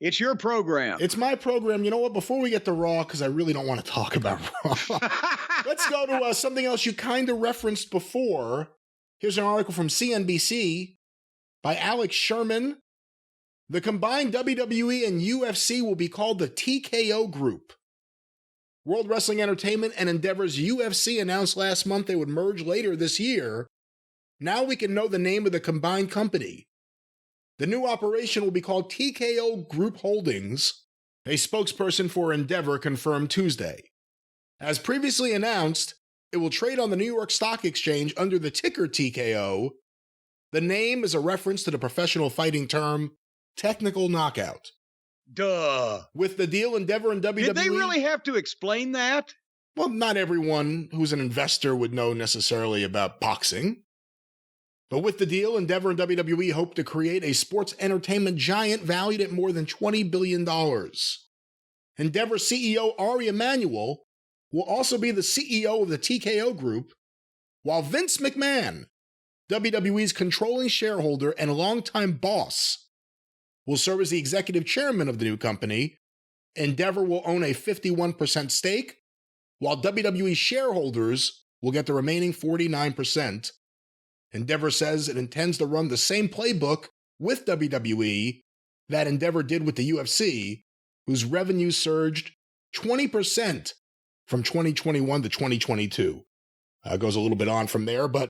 It's your program. It's my program. You know what? Before we get to Raw, because I really don't want to talk about Raw, let's go to something else you kind of referenced before. Here's an article from CNBC by Alex Sherman. The combined WWE and UFC will be called the TKO Group. World Wrestling Entertainment and Endeavor's UFC announced last month they would merge later this year. Now we can know the name of the combined company. The new operation will be called TKO Group Holdings, a spokesperson for Endeavor confirmed Tuesday. As previously announced, it will trade on the New York Stock Exchange under the ticker TKO. The name is a reference to the professional fighting term technical knockout. Duh. With the deal, Endeavor and WWE... Did they really have to explain that? Well, not everyone who's an investor would know necessarily about boxing. But with the deal, Endeavor and WWE hope to create a sports entertainment giant valued at more than $20 billion. Endeavor CEO Ari Emanuel will also be the CEO of the TKO Group, while Vince McMahon, WWE's controlling shareholder and longtime boss, will serve as the executive chairman of the new company. Endeavor will own a 51% stake, while WWE shareholders will get the remaining 49%. Endeavor says it intends to run the same playbook with WWE that Endeavor did with the UFC, whose revenues surged 20% from 2021 to 2022. Goes a little bit on from there, but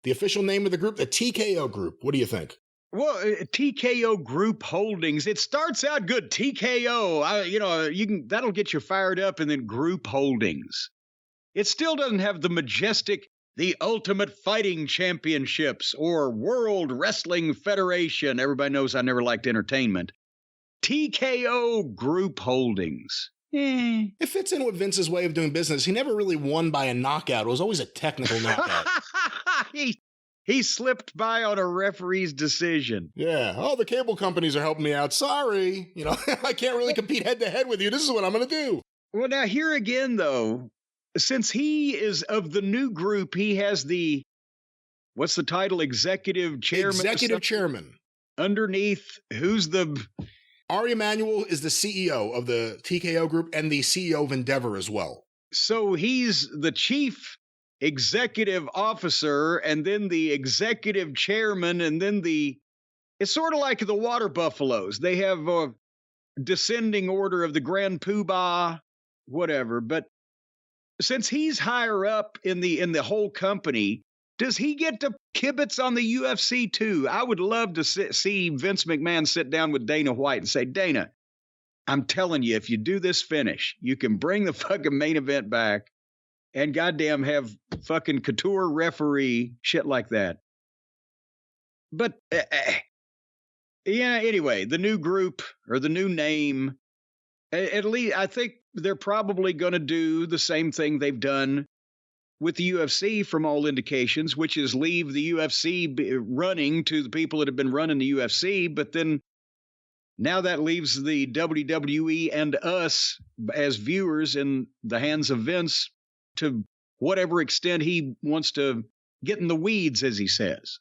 the official name of the group, the TKO Group. What do you think? Well, TKO Group Holdings. It starts out good. TKO. That'll get you fired up, and then Group Holdings. It still doesn't have the majestic, the Ultimate Fighting Championships or World Wrestling Federation. Everybody knows I never liked entertainment. TKO Group Holdings. It fits in with Vince's way of doing business. He never really won by a knockout. It was always a technical knockout. He slipped by on a referee's decision. Yeah. Oh, the cable companies are helping me out. Sorry. I can't really compete head to head with you. This is what I'm going to do. Well, now here again, though, since he is of the new group, he has what's the title? Executive Chairman? Executive Chairman. Underneath, who's the... Ari Emanuel is the CEO of the TKO Group and the CEO of Endeavor as well. So he's the chief executive officer and then the executive chairman and then it's sort of like the water buffaloes. They have a descending order of the Grand Poobah, whatever. But since he's higher up in the whole company, does he get to kibitz on the UFC too? I would love to see Vince McMahon sit down with Dana White and say, Dana, I'm telling you, if you do this finish, you can bring the fucking main event back and goddamn have fucking couture referee, shit like that. But, anyway, the new group or the new name, at least I think they're probably going to do the same thing they've done with the UFC from all indications, which is leave the UFC running to the people that have been running the UFC. But then now that leaves the WWE and us as viewers in the hands of Vince to whatever extent he wants to get in the weeds, as he says.